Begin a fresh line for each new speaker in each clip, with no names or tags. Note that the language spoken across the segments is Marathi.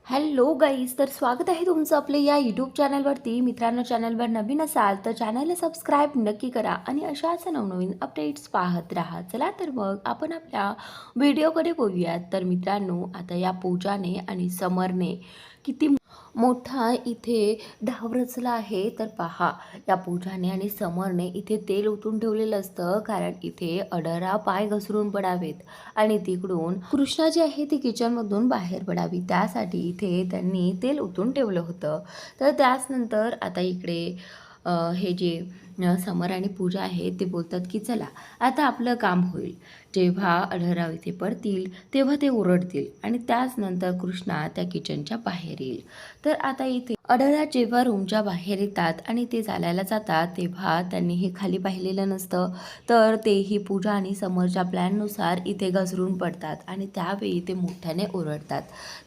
हॅलो गाईज, तर स्वागत आहे तुमचं आपले या यूट्यूब चॅनलवरती. मित्रांनो, चॅनलवर नवीन असाल तर चॅनलला सबस्क्राईब नक्की करा आणि अशाच नवनवीन अपडेट्स पाहत राहा. चला तर मग आपण आपल्या व्हिडिओकडे बोलूयात. तर मित्रांनो, आता या पूजाने आणि समरने किती मोठा इथे डाव रचला आहे. तर पहा, या पूजाने आणि समरने इथे तेल ओतून ठेवलेलं असतं, कारण इथे अडरा पाय घसरून पडावेत आणि तिकडून कृष्णा जी आहे ती किचनमधून बाहेर पडावी, त्यासाठी इथे त्यांनी तेल ओतून ठेवलं होतं. तर त्याच नंतर आता इकडे हे जे समर आणि पूजा आहे ते बोलतात की चला आता आपलं काम होईल. जेव्हा अढळराव इथे पडतील तेव्हा ते ओरडतील आणि त्याच नंतर कृष्णा त्या किचनच्या बाहेर येईल. तर आता इथे अढळराव जेव्हा रूमच्या बाहेर येतात आणि ते चालायला जातात तेव्हा त्यांनी हे खाली पाहिलेलं नसतं. तर तेही पूजा आणि समरच्या प्लॅननुसार इथे घसरून पडतात आणि त्यावेळी ते मोठ्याने ओरडतात.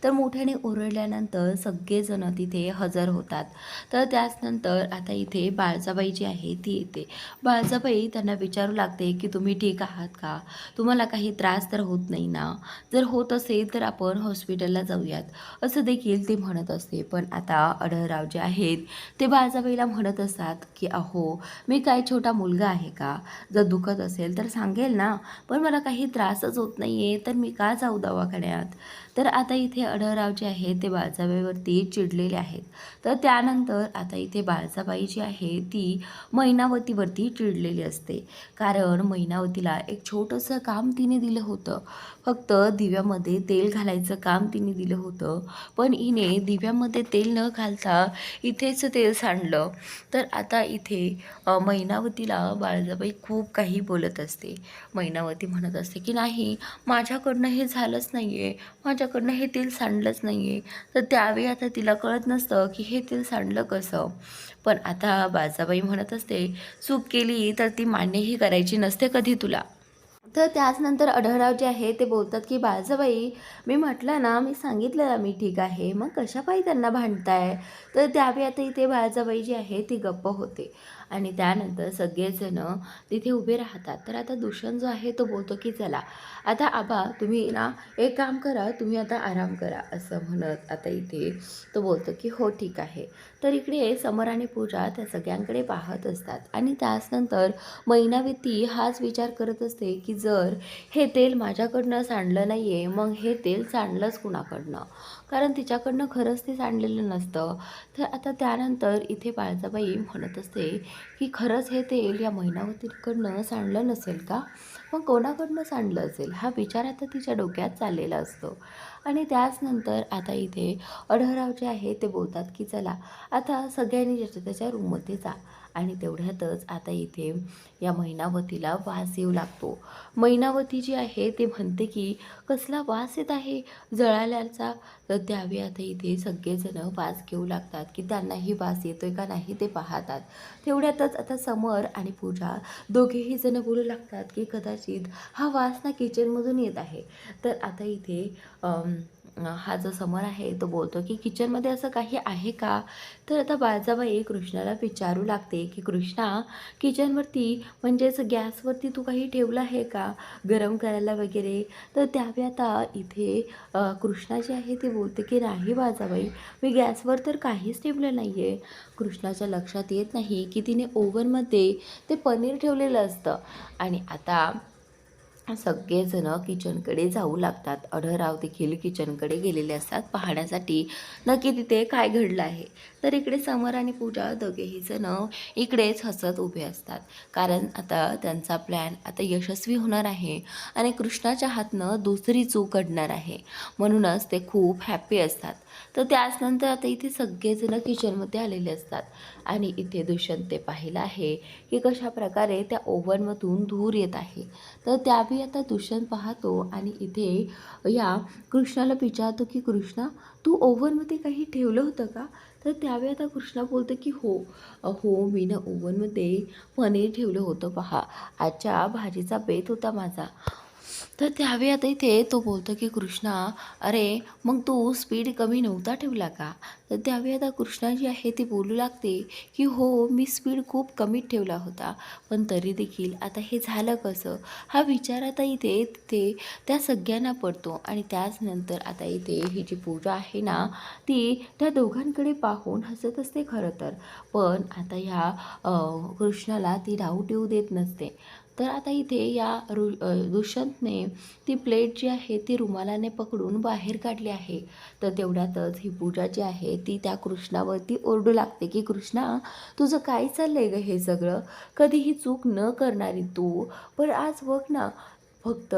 तर मोठ्याने ओरडल्यानंतर सगळेजण तिथे हजर होतात. तर त्याचनंतर आता इथे बाळजाबाई जी आहे ती येते. बाळजाबाई त्यांना विचारू लागते की तुम्ही ठीक आहात का? तुम्हाला काही त्रास तर होत नाही ना? जर होत असेल तर आपण हॉस्पिटलला जाऊयात, असं देखील ते म्हणत असते. पण आता अढळराव जे आहेत ते बाळजाबाईला म्हणत असतात की अहो, मी काय छोटा मुलगा आहे का? जर दुखत असेल तर सांगेल ना, पण मला काही त्रासच होत नाही आहे, तर मी का जाऊ दवाखान्यात? तर आता इथे अढळराव जे आहे ते बाळजाबाईवरती चिडलेले आहेत. तर त्यानंतर आता इथे बाळजाबाई जी आहे ती मैनावतीवरती चिडलेली असते, कारण मैनावतीला एक छोटंसं काम तिने दिलं होतं. फक्त दिव्यामध्ये तेल घालायचं काम तिने दिलं होतं, पण हिने दिव्यामध्ये तेल न घालता इथेच तेल सांडलं. तर आता इथे मैनावतीला बाळजाबाई खूप काही बोलत असते. मैनावती म्हणत असते की नाही, माझ्याकडनं हे झालंच नाही आहे, माझ्याकडनं हे तेल सांडलंच नाही आहे. तर त्यावेळी आता तिला कळत नसतं की हे तेल सांडलं कसं. पण आता बाळजाबाई म्हणत असते, चूक केली तर ती मान्यही करायची नसते कधी तुला. तर त्याचनंतर अढळराव जे आहे ते बोलतात की बाळजाबाई, मी म्हटलं ना, मी सांगितलं ना मी ठीक आहे, मग कशापायी त्यांना भांडताय? तर त्यावेळी आता इथे बाळजाबाई जी आहे ती गप्प होते आणि त्यानंतर सगळेजण तिथे उभे राहतात. तर आता दुष्यंत जो आहे तो बोलतो की चला आता आबा, तुम्ही ना एक काम करा, तुम्ही आता आराम करा, असं म्हणत आता इथे तो बोलतो की हो ठीक आहे. तर इकडे समर आणि पूजा त्या सगळ्यांकडे पाहत असतात आणि त्याचनंतर मैनावती हाच विचार करत असते की जर हे तेल माझ्याकडनं सांडलं नाही आहे, मग हे तेल सांडलंच कुणाकडनं? कारण तिच्याकडनं खरंच ते सांडलेलं नसतं. तर आता त्यानंतर इथे बाळजाबाई म्हणत असते की खरंच हे तेल या मैनावतीकडनं सांडलं नसेल का? मग कोणाकडनं सांडलं असेल? हा विचार आता तिच्या डोक्यात चाललेला असतो. आणि त्याचनंतर आता इथे अढळराव जे आहे ते बोलतात की चला आता सगळ्यांनी ज्याच्या त्याच्या रूममध्ये जा. आणि तेवढ्यातच आता इथे या मैनावतीला वास येऊ लागतो. मैनावती जी आहे ते म्हणते की कसला वास येत आहे जळाल्याचा. तर त्यावेळी आता इथे सगळेजण वास घेऊ लागतात की त्यांनाही वास येतोय का नाही ते पाहतात. तेवढ्यातच आता समर आणि पूजा दोघेही जण बोलू लागतात की कदाचित हा वास ना किचनमधून येत आहे. तर आता इथे हा जो समर आहे तो बोलतो की किचनमध्ये असं काही आहे का? तर आता बाळजाबाई कृष्णाला विचारू लागते की कृष्णा, किचनवरती म्हणजेच गॅसवरती तू काही ठेवलं आहे का गरम करायला वगैरे? तर त्यावेळी आता इथे कृष्णा जे आहे ते बोलते की नाही बाळजाबाई, मी गॅसवर तर काहीच ठेवलं नाही आहे. कृष्णाच्या लक्षात येत नाही की तिने ओव्हनमध्ये ते पनीर ठेवलेलं असतं. आणि आता सगळेजण किचनकडे जाऊ लागतात. अढळराव देखील किचनकडे गेलेले असतात पाहण्यासाठी नक्की तिथे काय घडलं आहे. तर इकडे समर आणि पूजा दोघेही जण इकडेच हसत उभे असतात, कारण आता त्यांचा प्लॅन आता यशस्वी होणार आहे आणि कृष्णाच्या हातनं दुसरी चूक घडणार आहे, म्हणूनच ते खूप हॅप्पी असतात. तर त्याचनंतर आता इथे सगळेजण किचनमध्ये आलेले असतात आणि इथे दुष्यंत ते पाहिलं आहे की कशा प्रकारे त्या ओव्हनमधून धूर येत आहे. तर त्यावेळी आता दुष्यंत पाहतो आणि इथे या कृष्णाला विचारतो की कृष्णा, तू ओव्हनमध्ये काही ठेवलं होतं का? तर त्यावेळी आता कृष्णा बोलतो की हो, मी ना ओव्हनमध्ये पनीर ठेवलं होतं पहा, आजच्या भाजीचा बेत होता माझा. तर त्यावेळी आता इथे तो बोलतो की कृष्णा, अरे मग तू स्पीड कमी नव्हता ठेवला का? तर त्यावेळी आता कृष्णा जी आहे ती बोलू लागते की हो, मी स्पीड खूप कमी ठेवला होता, पण तरी देखील आता हे झालं कसं? हा विचार आता इथे तिथे त्या सगळ्यांना पडतो. आणि त्याच नंतर आता इथे ही जी पूजा आहे ना, ती त्या दोघांकडे पाहून हसत असते खरं तर. पण आता ह्या कृष्णाला ती राहू ठेवू देत नसते. तर आता इथे या दुष्यंतने ती प्लेट जी आहे ती रुमालाने पकडून बाहेर काढली आहे. तर तेवढ्यातच ही पूजा जी आहे ती त्या कृष्णावरती ओरडू लागते की कृष्णा, तुझं काय चाललंय ग हे सगळं? कधीही चूक न करणारी तू, पण आज बघ ना, फक्त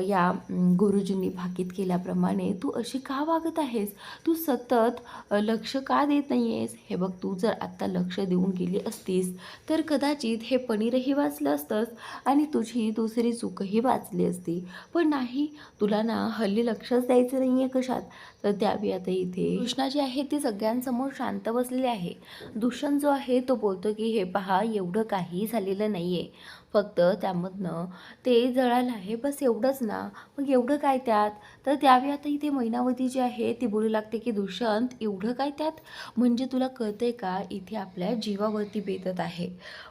या गुरुजींनी भाकीत केल्याप्रमाणे तू अशी का वागत आहेस? तू सतत लक्ष का देत नाही आहेस? हे बघ, तू जर आत्ता लक्ष देऊन गेली असतीस तर कदाचित हे पनीरही वाचलं असतंच आणि तुझी दुसरी चूकही वाचली असती. पण नाही, तुला ना हल्ली लक्षच द्यायचं नाही आहे कशात. तर त्यावेळी आता इथे कृष्णा जी आहे ती सगळ्यांसमोर शांत बसलेली आहे. दुष्यंत जो आहे तो बोलतो की हे पहा, एवढं काही झालेलं नाही आहे, फक्त त्यामधनं ते जळालं आहे, बस एवढंच ना. मग एवढं काय त्यात? तर त्यावेळी आता इथे मैनावती जी आहे ती बोलू लागते की दुष्यंत, एवढं काय त्यात? म्हणजे तुला कळतंय का, इथे आपल्या जीवावरती बेतत आहे.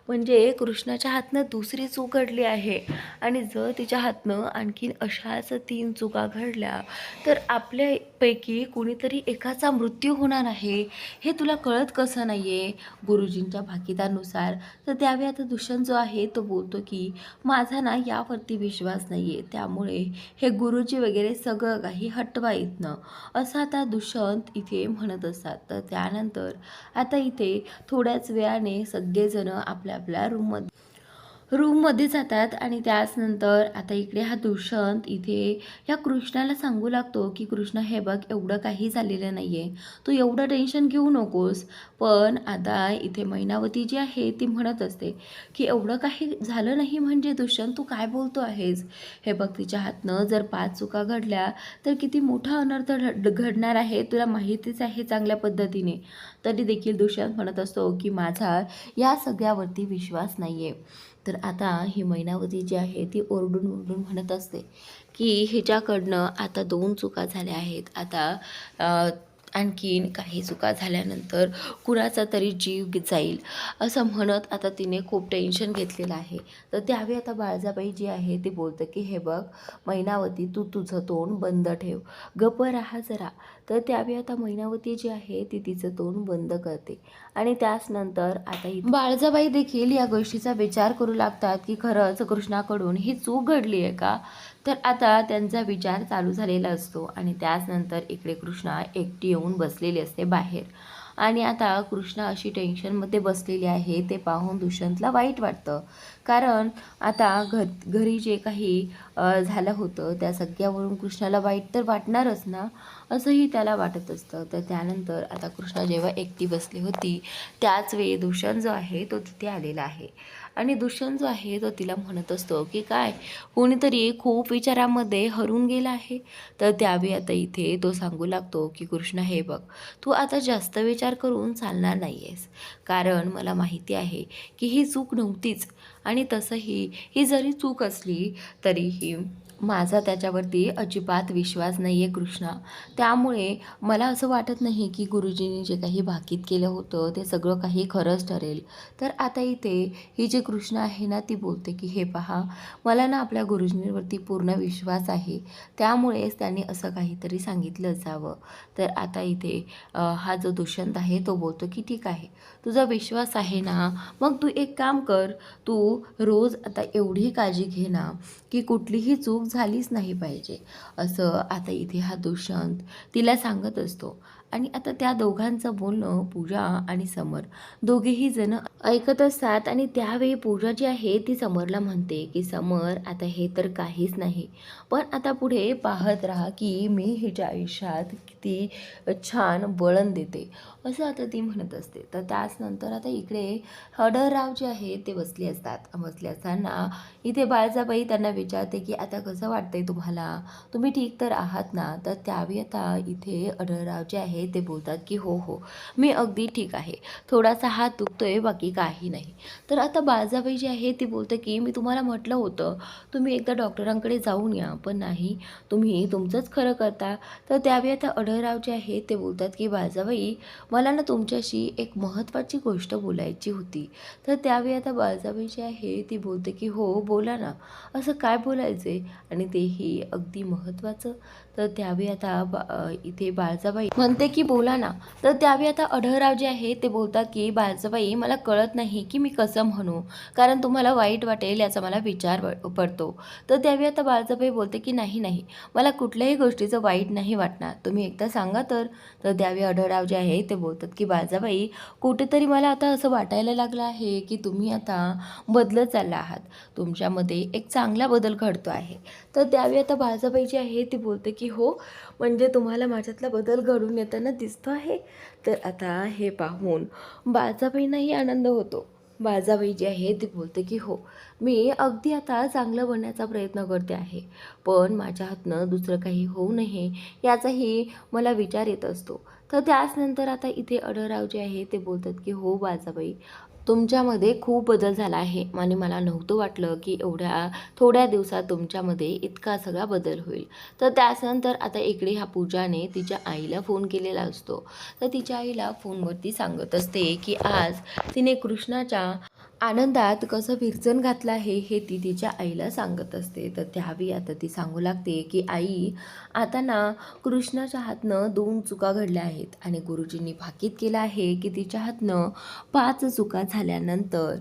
म्हणजे कृष्णाच्या हातनं दुसरी चूक घडली आहे आणि जर तिच्या हातनं आणखीन अशाच 3 चुका घडल्या तर आपल्यापैकी कुणीतरी एकाचा मृत्यू होणार आहे. हे तुला कळत कसं नाही आहे गुरुजींच्या भाकितानुसार? तर त्यावेळी आता दुष्यंत जो आहे तो बोलतो की माझा ना यावरती विश्वास नाही आहे, त्यामुळे हे गुरुजी वगैरे सगळं काही हटवा इथनं, असं आता दुष्यंत इथे म्हणत असतात. तर त्यानंतर आता इथे थोड्याच वेळाने सगळेजण आपल्या आपल्या रूममध्ये जातात. आणि त्याचनंतर आता इकडे हा दुष्यंत इथे या कृष्णाला सांगू लागतो की कृष्ण, हे बघ, एवढं काही झालेलं नाही आहे, तू एवढं टेन्शन घेऊ नकोस. पण आता इथे मैनावती जी आहे ती म्हणत असते की एवढं काही झालं नाही म्हणजे दुष्यंत, तू काय बोलतो आहेस? हे बघ, तिच्या हातनं जर 5 चुका घडल्या तर किती मोठा अनर्थ घडणार आहे, तुला माहितीच आहे चांगल्या पद्धतीने. तरी देखील दुष्यंत म्हणत असतो की माझा या सगळ्यावरती विश्वास नाही आहे. तर आता ही मैनावती जी आहे ती ओरडून ओरडून म्हणत असते की हिच्याकडनं आता 2 चुका झाल्या आहेत, आता आणखीन काही चुका झाल्यानंतर कुणाचा तरी जीव जाईल, असं म्हणत आता तिने खूप टेन्शन घेतलेलं आहे. तर त्यावेळी आता बाळजाबाई जी आहे ती बोलतं की हे बघ मैनावती, तू तुझं तोंड बंद ठेव, गप्प राहा जरा. तर त्यावेळी आता मैनावती जी आहे ती तिचं तोंड बंद करते. आणि त्याचनंतर आता बाळजाबाई देखील या गोष्टीचा विचार करू लागतात की खरंच कृष्णाकडून ही चूक घडली आहे का? तर आता त्यांचा विचार चालू झालेला असतो. आणि त्याचनंतर इकडे कृष्णा एकटी येऊन बसलेली असते बाहेर. आणि आता कृष्णा अशी टेन्शनमध्ये बसलेली आहे ते पाहून दुष्यंतला वाईट वाटतं. कारण आता घरी जे काही झालं होतं त्या सगळ्यावरून कृष्णाला वाईट तर वाटणारच ना, असंही त्याला वाटत असतं. तर त्यानंतर आता कृष्णा जेव्हा एकटी बसली होती त्याच वेळी दुष्यंत जो आहे तो तिथे आलेला आहे. आणि दुष्यंत जो आहे तो तिला म्हणत असतो की काय, कोणीतरी खूप विचारामध्ये हरून गेला आहे. तर त्यावेळी आता इथे तो सांगू लागतो की कृष्ण, हे बघ, तू आता जास्त विचार करून चालणार नाही आहेस, कारण मला माहिती आहे की ही चूक नव्हतीच. आणि तसंही ही जरी चूक असली तरीही माझा त्याच्यावरती अजिबात विश्वास नाही आहे कृष्णा. त्यामुळे मला असं वाटत नाही की गुरुजींनी जे काही भाकीत केलं होतं ते सगळं काही खरंच ठरेल. तर आता इथे ही जी कृष्ण आहे ना ती बोलते की हे पहा, मला ना आपल्या गुरुजींवरती पूर्ण विश्वास आहे, त्यामुळेच त्यांनी असं काहीतरी सांगितलं असावं. तर आता इथे हा जो दुष्यंत आहे तो बोलतो की ठीक आहे, तुझा विश्वास आहे ना, मग तू एक काम कर, तू रोज आता एवढी काळजी घे ना की कुठलीही चूक झालीच नाही पाहिजे, असं आता इथे हा दुष्यंत तिला सांगत असतो. आणि आता त्या दोघांचं बोलणं पूजा आणि समर दोघेही जण ऐकत असतात. आणि त्यावेळी पूजा जी आहे ती समरला म्हणते की समर, आता हे तर काहीच नाही, पण आता पुढे पाहत राहा की मी हिच्या आयुष्यात किती छान वळण देते, असं आता ती म्हणत असते. तर त्याचनंतर आता इकडे हडळराव जे आहे ते बसले असतात. बसले असताना इथे बाळजाबाई त्यांना विचारते की आता कसं कसं वाटतंय तुम्हाला? तुम्ही ठीक तर आहात ना?" तर त्यावेळी आता इथे आढळराव जे आहे ते बोलतात, की "हो, हो, मी अगदी ठीक आहे. थोडासा हात दुखतोय, बाकी काही नाही." तर आता बाळजाबाई जी आहे ती बोलते, की "मी तुम्हाला म्हटलं होतं, तुम्ही एकदा डॉक्टरांकडे जाऊन या, पण नाही, तुम्ही तुमचंच खरं करता." तर त्यावेळी आता आढळराव जे आहे ते बोलतात, की "बाळजाबाई, मला ना तुमच्याशी एक महत्त्वाची गोष्ट बोलायची होती." तर त्यावेळी आता बाळजाबाई जी आहे ती बोलते, की "हो, बोला ना. असं काय बोलायचं आणि तेही अगदी महत्त्वाचं?" तर त्यावेळी आता इथे बाळजाबाई म्हणते, की "बोला ना." तर त्यावेळी आता आढळराव जे आहे ते बोलतात, की "बाळजाबाई, मला कळत नाही, की मी कसं म्हणू, कारण तुम्हाला वाईट वाटेल याचा मला विचार पडतो." तर त्यावेळी आता बाळजाबाई बोलते, की "नाही, नाही, मला कुठल्याही गोष्टीचं वाईट नाही वाटणार. तुम्ही एकदा सांगा तर." तर त्यावेळी आढळराव जे आहे ते बोलतात, की "बाळजाबाई, कुठेतरी मला आता असं वाटायला लागलं आहे, की तुम्ही आता बदलत चालला आहात. तुमच्यामध्ये एक चांगला बदल घडतो आहे." तर त्यावेळी आता बाळजाबाई जी आहे ती बोलते, की "हो, म्हणजे तुम्हाला माझ्यातला बदल घडून येताना दिसतो आहे?" तर आता हे पाहून बाळजाबाईंनाही आनंद होतो. बाळजाबाई जी आहे ती बोलते, की "हो, मी अगदी आता चांगलं बनण्याचा प्रयत्न करते आहे. पण माझ्या हातनं दुसरं काही होऊ नये याचाही मला विचार येत असतो." तर त्याचनंतर आता इथे आढळराव जे आहे ते बोलतात, की "हो बाळजाबाई, तुमच्यामध्ये खूप बदल झाला आहे आणि मला नव्हतं वाटलं, की एवढ्या थोड्या दिवसात तुमच्यामध्ये इतका सगळा बदल होईल." तर त्यानंतर आता इकडे ह्या पूजाने तिच्या आईला फोन केलेला असतो. तर तिच्या आईला फोनवरती सांगत असते, की आज तिने कृष्णाच्या आनंदात कसं विरजण घातलं आहे हे ती तिच्या आईला सांगत असते. तर त्यावेळी आता ती सांगू लागते, की "आई, आता ना कृष्णाच्या हातनं 2 चुका घडल्या आहेत आणि गुरुजींनी भाकीत केलं आहे, की तिच्या हातनं 5 चुका झाल्यानंतर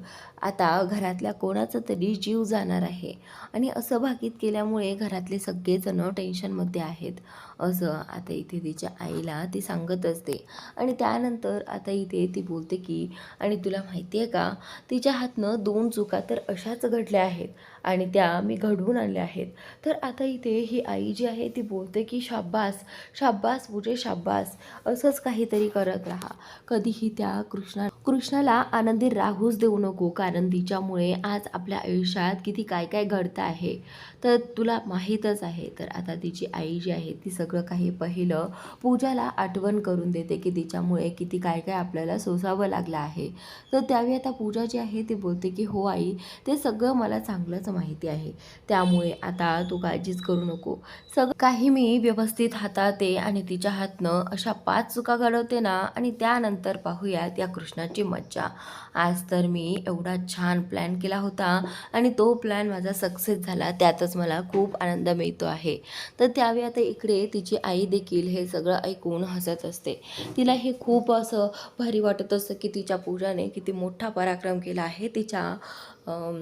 आता घरातल्या कोणाचा तरी जीव जाणार आहे आणि असं भाकीत केल्यामुळे घरातले सगळेजण टेन्शनमध्ये आहेत." असं आता इथे तिच्या आईला ती सांगत असते. आणि त्यानंतर आता इथे ती बोलते, की "आणि तुला माहिती आहे का, तिच्या हातनं 2 चुका तर अशाच घडल्या आहेत आणि त्या मी घडवून आणल्या आहेत." तर आता इथे ही आई जी आहे ती बोलते, की "शाब्बास, शाब्बास पूजे शाब्बास. असंच काहीतरी करत राहा. कधीही त्या कृष्णाला आनंदी राहूच देऊ नको, कारण तिच्यामुळे आज आपल्या आयुष्यात किती काय काय घडतं आहे, तर तुला माहीतच आहे." तर आता तिची आई जी आहे ती सगळं काही पहिलं पूजाला आठवण करून देते, की तिच्यामुळे किती काय काय आपल्याला सोसावं लागलं आहे. तर त्यावेळी आता पूजा जी आहे ती बोलते, की "हो आई, ते सगळं मला चांगलंच माहिती आहे. त्यामुळे आता तू काळजीच करू नको. सगळं काही मी व्यवस्थित हाताळते आणि तिच्या हातनं अशा 5 चुका घडवते ना आणि त्यानंतर पाहूयात या कृष्णाची मज्जा." आज तर मी एवढा छान प्लॅन केला होता आणि तो प्लॅन माझा सक्सेस झाला. त्यातच मला खूप आनंद मिळतो आहे. तर त्यावेळी आता इकडे तिची आई देखील हे सगळं ऐकून हसत असते. तिला हे खूप असं भारी वाटत असतं, की तिच्या पूजाने किती मोठा पराक्रम केला आहे तिच्या अम,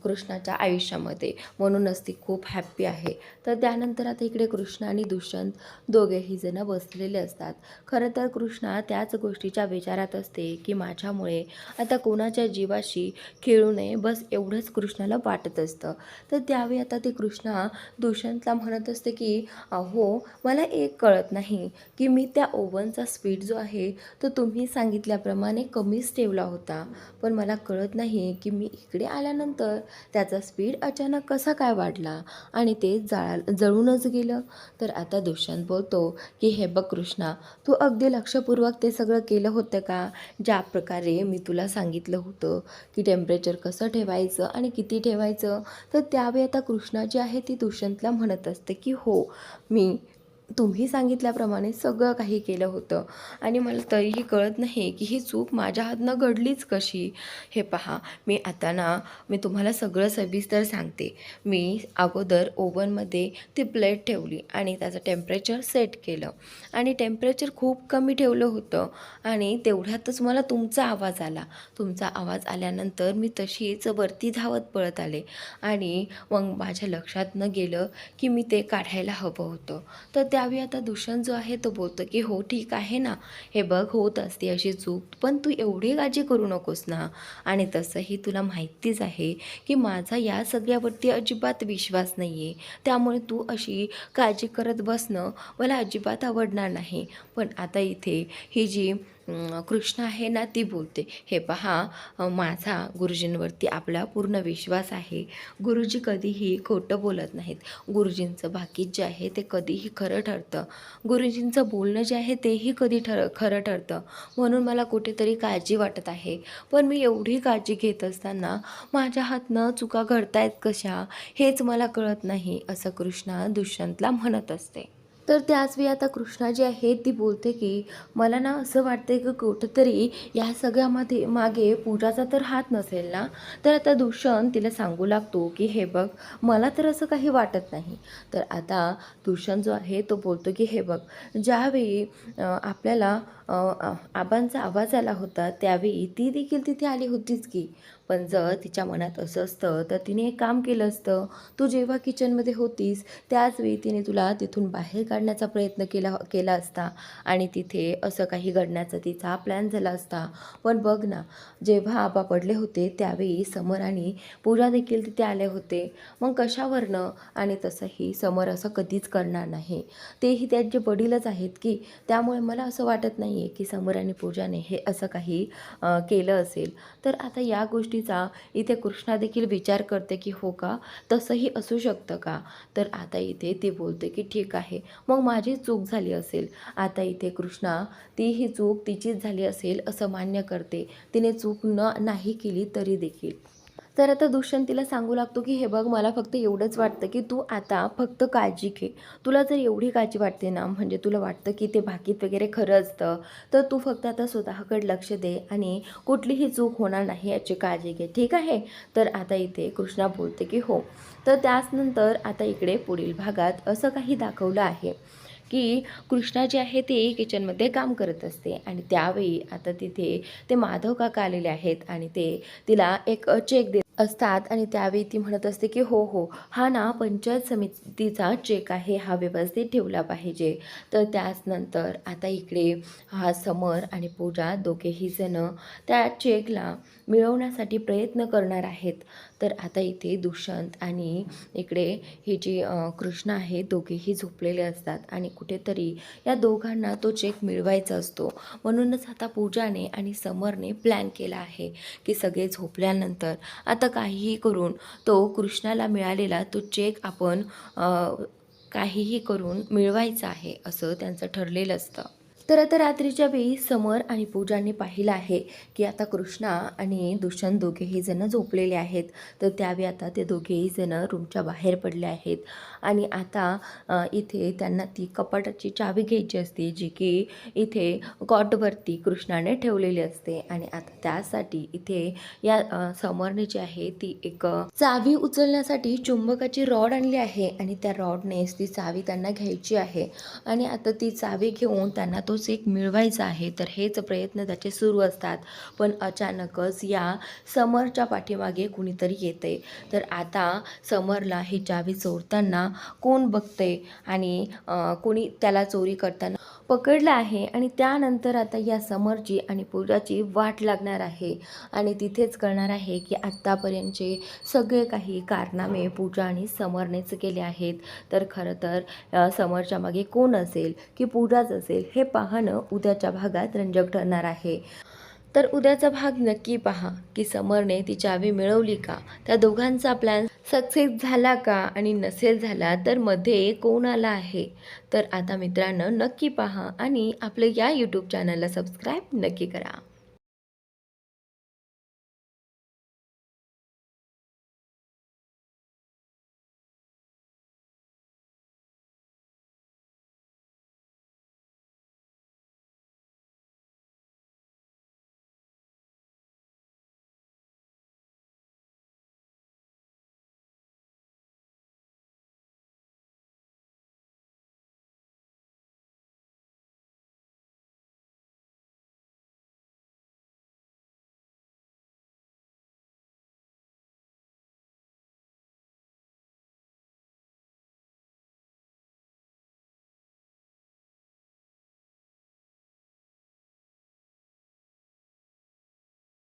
कृष्णाच्या आयुष्यामध्ये. म्हणूनच ती खूप हॅप्पी आहे. तर त्यानंतर आता इकडे कृष्ण आणि दुष्यंत दोघेही जण बसलेले असतात. खरं तर कृष्णा त्याच गोष्टीच्या विचारात असते, की माझ्यामुळे आता कोणाच्या जीवाशी खेळू नये, बस एवढंच कृष्णाला वाटत असतं. तर त्यावेळी आता ते कृष्णा दुष्यंतला म्हणत असते, की "अहो, मला एक कळत नाही, की मी त्या ओव्हनचा स्पीड जो आहे तो तुम्ही सांगितल्याप्रमाणे कमीच ठेवला होता, पण मला कळत नाही, की मी इकडे आल्यानंतर त्याचा स्पीड अचानक कसा काय वाढला आणि ते जळूनच गेलं." तर आता दुष्यंत बोलतो, की "हे बघ कृष्णा, तू अगदी लक्षपूर्वक ते सगळं केलं होतं का? ज्या प्रकारे मी तुला सांगितलं होतं, की टेम्परेचर कसं ठेवायचं आणि किती ठेवायचं." तर त्यावेळी आता कृष्णा जी आहे ती दुष्यंतला म्हणत असते, की "हो, मी तुम्ही सांगितल्याप्रमाणे सगळं काही केलं होतं आणि मला तरीही कळत नाही, की ही चूक माझ्या हातनं घडलीच कशी? हे पहा, मी तुम्हाला सगळं सविस्तर सांगते. मी अगोदर ओव्हनमध्ये ती प्लेट ठेवली आणि त्याचं टेम्परेचर सेट केलं आणि टेम्परेचर खूप कमी ठेवलं होतं आणि तेवढ्यातच मला तुमचा आवाज आला. तुमचा आवाज आल्यानंतर मी तशीच वरती धावत पळत आले आणि मग माझ्या लक्षात न गेलं, की मी ते काढायला हवं होतं." तर त्यावेळी आता दुष्यंत जो आहे तो बोलतो, की "हो ठीक आहे ना, हे बघ होत असते अशी चूक, पण तू एवढी काळजी करू नकोस ना. आणि तसंही तुला माहितीच आहे, की माझा या सगळ्यावरती अजिबात विश्वास नाही आहे. त्यामुळे तू अशी काळजी करत बसणं मला अजिबात आवडणार नाही." पण आता इथे ही जी कृष्णा आहे ना ती बोलते, हे पहा माझा गुरुजींवरती आपला पूर्ण विश्वास आहे. गुरुजी कधीही खोटं बोलत नाहीत. गुरुजींचं भाकीत जे आहे ते कधीही खरं ठरतं. गुरुजींचं बोलणं जे आहे तेही कधी खरं ठरतं. म्हणून मला कुठेतरी काळजी वाटत आहे. पण मी एवढी काळजी घेत असताना माझ्या हातनं चुका घडतायत कशा हेच मला कळत नाही, असं कृष्णा दुष्यंतला म्हणत असते. तर त्याच वेळी आता कृष्णा जी आहे ती बोलते की मला ना असं वाटतंय की कुठंतरी या सगळ्यामध्ये मागे पूजाचा तर हात नसेल ना. तर आता दुष्यंत तिला सांगू लागतो की हे बघ, मला तर असं काही वाटत नाही. तर आता दुष्यंत जो आहे तो बोलतो की हे बघ, ज्यावेळी आपल्याला आबांचा आवाज आला होता त्यावेळी ती देखील तिथे आली होतीच की. पण जर तिच्या मनात असं असतं तर तिने एक काम केलं असतं. तू जेव्हा किचनमध्ये होतीस त्याचवेळी तिने तुला तिथून बाहेर काढण्याचा प्रयत्न केला असता आणि तिथे असं काही घडण्याचा तिचा प्लॅन झाला असता. पण बघ ना, जेव्हा आबा पडले होते त्यावेळी समर आणि पूजा देखील तिथे आले होते. मग कशावरनं? आणि तसंही समर असं कधीच करणार नाही. तेही त्यांचे वडीलच आहेत की. त्यामुळे मला असं वाटत नाही आहे की समर आणि पूजाने हे असं काही केलं असेल. तर आता या गोष्टीचा इथे कृष्णा देखील विचार करते की हो का, तसंही असू शकतं का. तर आता इथे ती बोलते की ठीक आहे, मग माझी चूक झाली असेल. आता इथे कृष्णा ती ही चूक तिचीच झाली असेल असं मान्य करते. तिने चूक नाही केली तरी देखील. तर आता दुष्यंत तिला सांगू लागतो की हे बघ, मला फक्त एवढंच वाटतं की तू आता फक्त काळजी घे. तुला जर एवढी काळजी वाटते ना, म्हणजे तुला वाटतं की ते भाकीत वगैरे खरं असतं, तर तू फक्त आता स्वतःकडे लक्ष दे आणि कुठलीही चूक होणार नाही याची काळजी घे, ठीक आहे. तर आता इथे कृष्णा बोलते की हो. तर त्याचनंतर आता इकडे पुढील भागात असं काही दाखवलं आहे की कृष्णा जे आहे ते किचनमध्ये काम करत असते आणि त्यावेळी आता तिथे ते माधव काका आलेले आहेत आणि ते तिला एक चेक देत असतात आणि त्यावेळी ती म्हणत असते की हो हो, हा ना पंचायत समितीचा चेक आहे, हा व्यवस्थित ठेवला पाहिजे. तर त्याचनंतर आता इकडे हा समर आणि पूजा दोघेही जण त्या चेकला मिळवण्यासाठी प्रयत्न करणार आहेत. तर आता इथे दुष्यंत आणि इकडे ही जी कृष्णा आहे दोघेही झोपलेले असतात आणि कुठेतरी या दोघांना तो चेक मिळवायचा असतो. म्हणूनच आता पूजाने आणि समरने प्लॅन केला आहे की सगळे झोपल्यानंतर आता काहीही करून तो कृष्णाला मिळालेला तो चेक आपण काहीही करून मिळवायचा आहे असं त्यांचं ठरलेलं असतं. तर आता रात्रीच्या वेळी समर आणि पूजाने पाहिलं आहे की आता कृष्णा आणि दुष्यंत दोघेही जण झोपलेले आहेत. तर त्यावेळी आता ते दोघेही जण रूमच्या बाहेर पडले आहेत आणि आता इथे त्यांना ती कपाटाची चावी घ्यायची असते, जी की इथे कॉटवरती कृष्णाने ठेवलेली असते. आणि आता त्यासाठी इथे या समरने जी आहे ती एक चावी उचलण्यासाठी चुंबकाची रॉड आणली आहे आणि त्या रॉडनेच ती चावी त्यांना घ्यायची आहे आणि आता ती चावी घेऊन त्यांना तो चेक मिळवायचा आहे. तर हेच प्रयत्न त्याचे सुरू असतात. पण अचानकच या समरच्या पाठीमागे कुणीतरी येते. तर आता समरला ही चावी चोरताना कोण बघते आणि कोणी त्याला चोरी करताना पकडलं आहे आणि त्यानंतर आता या समरची आणि पूजाची वाट लागणार आहे आणि तिथेच कळणार आहे की आत्तापर्यंतचे सगळे काही कारनामे पूजा आणि समरनेच केले आहेत. तर खरं तर समरच्या मागे कोण असेल की पूजाच असेल हे पाहणं उद्याच्या भागात रंजक ठरणार आहे. तर उद्याचा भाग नक्की पहा की समरने ती चावी मिळवली का, त्या दोघांचा प्लॅन सक्सेस झाला का आणि नसेल झाला तर मध्ये कोण आला आहे. तर आता मित्रांनो नक्की पहा आणि आपलं या यूट्यूब चॅनलला सबस्क्राईब नक्की करा.